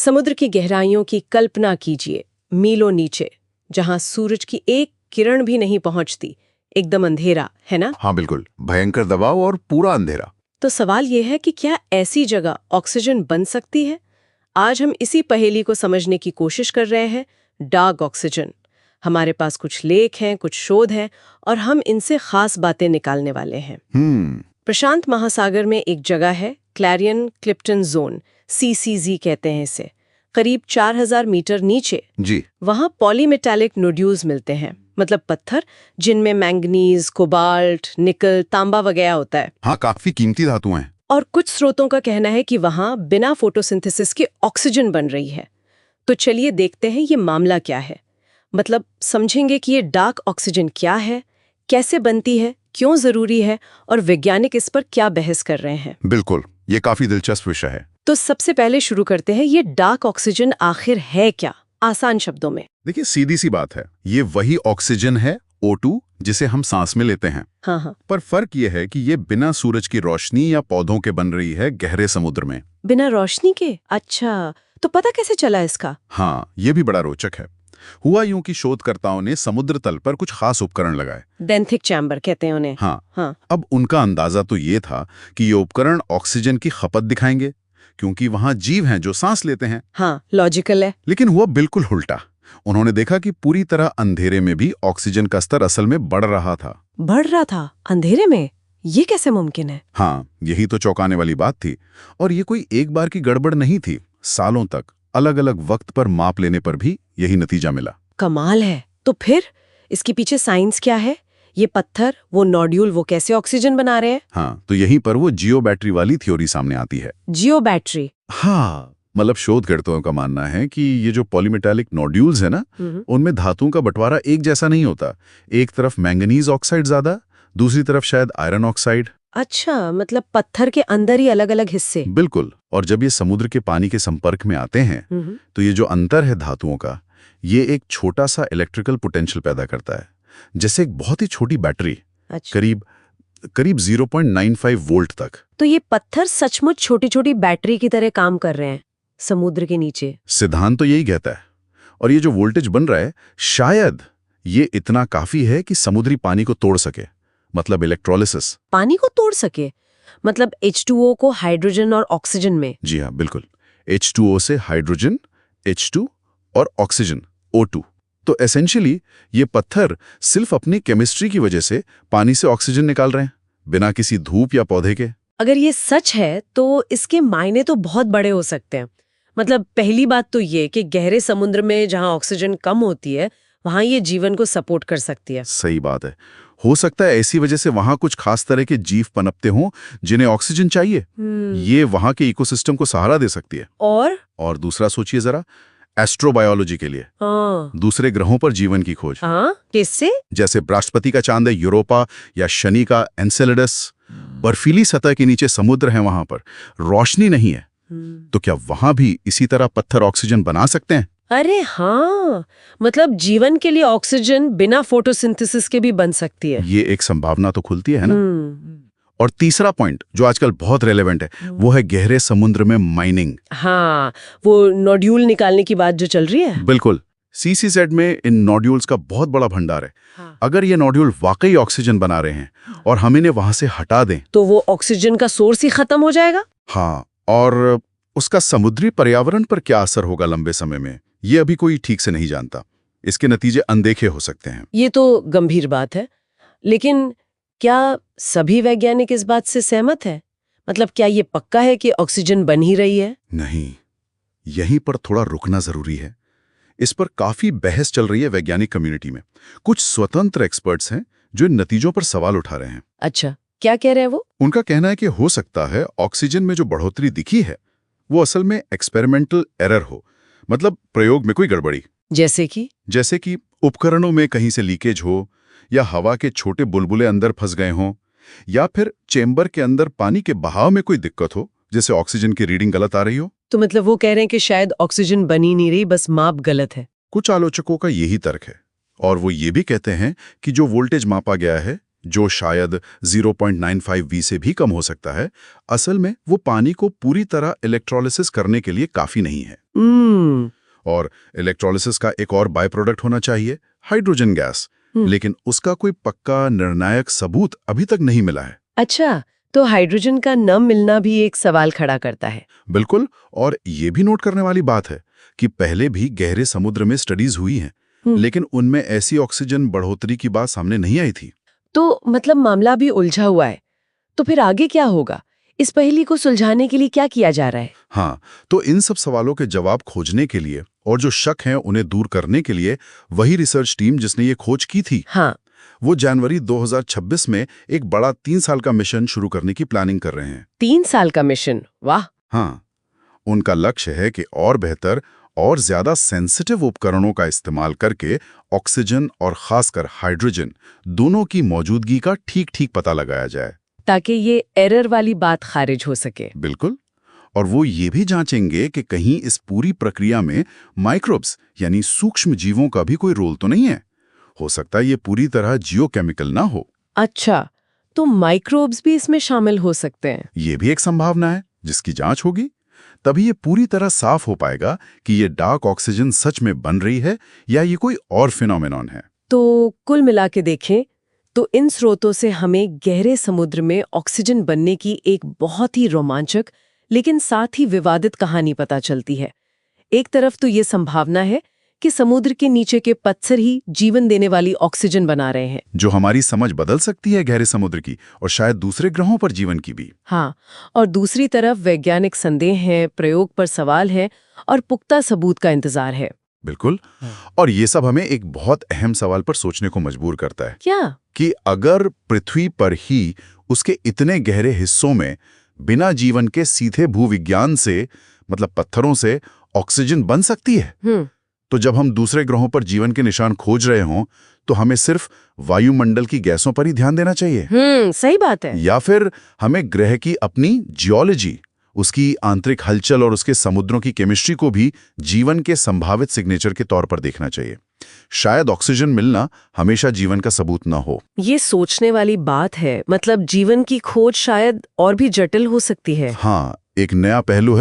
समुद्र की गहराइयों की कल्पना कीजिए, मीलों नीचे, जहां सूरज की एक किरण भी नहीं पहुंचती, एकदम अंधेरा, है ना? हाँ बिल्कुल, भयंकर दबाव और पूरा अंधेरा। तो सवाल यह है कि क्या ऐसी जगह ऑक्सीजन बन सकती है? आज हम इसी पहेली को समझने की कोशिश कर रहे हैं। Dark oxygen. हमारे पास कुछ लेख हैं, कुछ शोध हैं, और हम इनसे खास बातें निकालने वाले हैं। प्रशांत महासागर में एक जगह है, क्लैरियन क्लिप्टन जोन, CCZ कहते हैं इसे, करीब 4000 मीटर नीचे। जी। वहां पॉलीमेटालिक नोड्यूल्स मिलते हैं, मतलब पत्थर जिनमें मैंगनीज, कोबाल्ट, निकल, तांबा वगैरह होता है। हाँ, काफी कीमती धातुएं हैं। और कुछ स्रोतों का कहना है कि वहां बिना फोटोसिंथेसिस के ऑक्सीजन बन रही है। तो चलिए देखते हैं ये मामला क्या है। मतलब समझेंगे कि ये डार्क ऑक्सीजन क्या है, कैसे बनती है, क्यों जरूरी है, और वैज्ञानिक इस पर क्या बहस कर रहे हैं। बिल्कुल, ये काफी दिलचस्प विषय है। तो सबसे पहले शुरू करते हैं, ये डार्क ऑक्सीजन आखिर है क्या, आसान शब्दों में। देखिए, सीधी सी बात है, ये वही ऑक्सीजन है, O2, जिसे हम सांस में लेते हैं। हाँ। पर फर्क ये है कि ये बिना सूरज की रोशनी या पौधों के बन रही है, गहरे समुद्र में। बिना रोशनी के? अच्छा, तो पता कैसे चला इसका? हाँ, ये भी बड़ा रोचक है। हुआ यूं कि शोधकर्ताओं ने समुद्र तल पर कुछ खास उपकरण लगाए। बेंथिक चैम्बर कहते हैं उन्हें। हाँ। अब उनका अंदाजा तो ये था कि ये उपकरण ऑक्सीजन की खपत दिखाएंगे, क्योंकि वहां जीव हैं जो सांस लेते हैं। हाँ, लॉजिकल है। लेकिन हुआ बिल्कुल उल्टा। उन्होंने देखा कि पूरी तरह अंधेरे में भी ऑक्सीजन का स्तर असल में बढ़ रहा था। बढ़ रहा था अंधेरे में? ये कैसे मुमकिन है? हाँ, यही तो चौंकाने वाली बात थी। और ये कोई एक बार की गड़बड़ नहीं थी। सालों तक अलग अलग वक्त पर माप लेने पर भी यही नतीजा मिला। कमाल है। तो फिर इसके पीछे साइंस क्या है? ये पत्थर, वो नोड्यूल, वो कैसे ऑक्सीजन बना रहे हैं? हाँ, तो यहीं पर वो जियो बैटरी वाली थ्योरी सामने आती है। जियो बैटरी? हाँ, मतलब शोधकर्ताओं का मानना है कि ये जो पॉलीमेटालिक नोड्यूल्स है ना, उनमें धातुओं का बंटवारा एक जैसा नहीं होता। एक तरफ मैंगनीज ऑक्साइड ज्यादा, दूसरी तरफ शायद आयरन ऑक्साइड। अच्छा, मतलब पत्थर के अंदर ही अलग अलग हिस्से। बिल्कुल। और जब ये समुद्र के पानी के संपर्क में आते हैं, तो ये जो अंतर है धातुओं का, ये एक छोटा सा इलेक्ट्रिकल पोटेंशियल पैदा करता है, जैसे एक बहुत ही छोटी बैटरी। अच्छा। करीब 0.95 वोल्ट तक। तो ये पत्थर सचमुच छोटी छोटी बैटरी की तरह काम कर रहे हैं समुद्र के नीचे? सिद्धांत तो यही कहता है। और ये जो वोल्टेज बन रहा है, शायद ये इतना काफी है कि समुद्री पानी को तोड़ सके, मतलब इलेक्ट्रोलिसिस। पानी को तोड़ सके? मतलब H2O को हाइड्रोजन और ऑक्सीजन में? जी हाँ, बिल्कुल। H2O से हाइड्रोजन, H2, और ऑक्सीजन, O2। तो एसेंशियली ये पत्थर सिर्फ अपनी केमिस्ट्री की वजह से पानी से ऑक्सीजन निकाल रहे हैं, बिना किसी धूप या पौधे के। अगर ये सच है तो इसके मायने तो बहुत बड़े हो सकते हैं। मतलब पहली बात तो ये कि गहरे समुद्र में जहां ऑक्सीजन कम होती है, वहां ये जीवन को सपोर्ट कर सकती है। सही बात है। हो सकता है ऐसी वजह से वहां कुछ खास तरह के जीव पनपते हों जिन्हें ऑक्सीजन चाहिए। ये वहां के इकोसिस्टम को सहारा दे सकती है। और दूसरा सोचिए जरा, एस्ट्रोबायोलॉजी के लिए दूसरे ग्रहों पर जीवन की खोज। किससे? जैसे बृहस्पति का चांद है यूरोपा, या शनि का एनसेलेडस। बर्फीली सतह के नीचे समुद्र है, वहां पर रोशनी नहीं है। तो क्या वहां भी इसी तरह पत्थर ऑक्सीजन बना सकते हैं? अरे हाँ, मतलब जीवन के लिए ऑक्सीजन बिना फोटोसिंथेसिस के भी बन सकती है। ये एक संभावना तो खुलती है ना। और तीसरा पॉइंट जो आजकल बहुत रेलेवेंट है, वो है गहरे समुद्र में माइनिंग। हाँ, वो नोड्यूल निकालने की बात जो चल रही है। बिल्कुल। CCZ में इन नोड्यूल्स का बहुत बड़ा भंडार है। अगर ये नोड्यूल वाकई ऑक्सीजन बना रहे हैं और हम इन्हें वहां से हटा दें, तो वो ऑक्सीजन का सोर्स ही खत्म हो जाएगा। हाँ, और उसका समुद्री पर्यावरण पर क्या असर होगा लंबे समय में, ये अभी कोई ठीक से नहीं जानता। इसके नतीजे अनदेखे हो सकते हैं। ये तो गंभीर बात है। लेकिन क्या सभी वैज्ञानिक इस बात से सहमत है? मतलब क्या ये पक्का है कि ऑक्सीजन बन ही रही है? नहीं, यहीं पर थोड़ा रुकना जरूरी है। इस पर काफी बहस चल रही है वैज्ञानिक कम्युनिटी में। कुछ स्वतंत्र एक्सपर्ट्स हैं जो इन नतीजों पर सवाल उठा रहे हैं। अच्छा, क्या कह रहे हैं वो? उनका कहना है कि हो सकता है ऑक्सीजन में जो बढ़ोतरी दिखी है वो असल में एक्सपेरिमेंटल एरर हो, मतलब प्रयोग में कोई गड़बड़ी। जैसे कि उपकरणों में कहीं से लीकेज हो, या हवा के छोटे बुलबुले अंदर फंस गए हों, या फिर चेंबर के अंदर पानी के बहाव में कोई दिक्कत हो, जैसे ऑक्सीजन की रीडिंग गलत आ रही हो। तो मतलब वो कह रहे हैं कि शायद ऑक्सीजन बन ही नहीं रही, बस माप गलत है। कुछ आलोचकों का यही तर्क है। और वो ये भी कहते हैं कि जो वोल्टेज मापा गया है जो शायद 0.95 V से भी कम हो सकता है, असल में वो पानी को पूरी तरह इलेक्ट्रोलिसिस करने के लिए काफी नहीं है। और इलेक्ट्रोलिसिस का एक और बाय प्रोडक्ट होना चाहिए, हाइड्रोजन गैस। लेकिन उसका कोई पक्का निर्णायक सबूत अभी तक नहीं मिला है। अच्छा, तो हाइड्रोजन का न मिलना भी एक सवाल खड़ा करता है। बिल्कुल, और ये भी नोट करने वाली बात है कि पहले भी गहरे समुद्र में स्टडीज हुई हैं, लेकिन उनमें ऐसी ऑक्सीजन बढ़ोतरी की बात सामने नहीं आई थी। तो मतलब मामला भी उलझा हुआ है। तो फिर आगे क्या होगा? इस पहेली को सुलझाने के लिए क्या किया जा रहा है? हाँ, तो इन सब सवालों के जवाब खोजने के लिए और जो शक हैं उन्हें दूर करने के लिए वही रिसर्च टीम जिसने ये खोज की थी, हाँ, वो जनवरी 2026 में एक बड़ा 3 साल का मिशन शुरू करने की प्लानिंग कर रहे हैं। 3 साल का मिशन, वाह। हाँ, उनका लक्ष्य है कि और बेहतर और ज्यादा सेंसिटिव उपकरणों का इस्तेमाल करके ऑक्सीजन और खासकर हाइड्रोजन दोनों की मौजूदगी का ठीक-ठीक पता लगाया जाए, ताकि ये एरर वाली बात खारिज हो सके। बिल्कुल। और वो ये भी जांचेंगे कि कहीं इस पूरी प्रक्रिया में माइक्रोब्स यानी सूक्ष्म जीवों का भी कोई रोल तो नहीं है। हो सकता है ये पूरी तरह जियोकेमिकल ना हो। अच्छा, तो माइक्रोब्स भी इसमें शामिल हो सकते हैं। ये भी एक संभावना है जिसकी जांच होगी। तभी ये पूरी तरह साफ हो पाएगा कि ये डार्क ऑक्सीजन सच में बन रही है या ये कोई और फिनोमेनॉन है। तो कुल मिला के देखें तो इन स्रोतों से हमें गहरे समुद्र में ऑक्सीजन बनने की एक बहुत ही रोमांचक लेकिन साथ ही विवादित कहानी पता चलती है। एक तरफ तो ये संभावना है कि समुद्र के नीचे के पत्थर ही जीवन देने वाली ऑक्सीजन बना रहे हैं, जो हमारी समझ बदल सकती है गहरे समुद्र की और शायद दूसरे ग्रहों पर जीवन की भी। हाँ, और दूसरी तरफ वैज्ञानिक संदेह हैं, प्रयोग पर सवाल है और पुख्ता सबूत का इंतजार है। बिल्कुल। और ये सब हमें एक बहुत अहम सवाल पर सोचने को मजबूर करता है। क्या? कि अगर पृथ्वी पर ही उसके इतने गहरे हिस्सों में बिना जीवन के सीधे भूविज्ञान से मतलब पत्थरों से ऑक्सीजन बन सकती है, तो जब हम दूसरे ग्रहों पर जीवन के निशान खोज रहे हों तो हमें सिर्फ वायुमंडल की गैसों पर ही ध्यान देना चाहिए? सही बात है। या फिर हमें ग्रह की अपनी जियोलॉजी, उसकी आंतरिक हलचल और उसके समुद्रों की केमिस्ट्री को भी जीवन के संभावित सिग्नेचर के तौर पर देखना चाहिए? शायद ऑक्सीजन मिलना हमेशा जीवन का सबूत ना हो। ये सोचने वाली बात है। मतलब जीवन की खोज शायद और भी जटिल हो सकती है। हाँ, एक नया पहलू है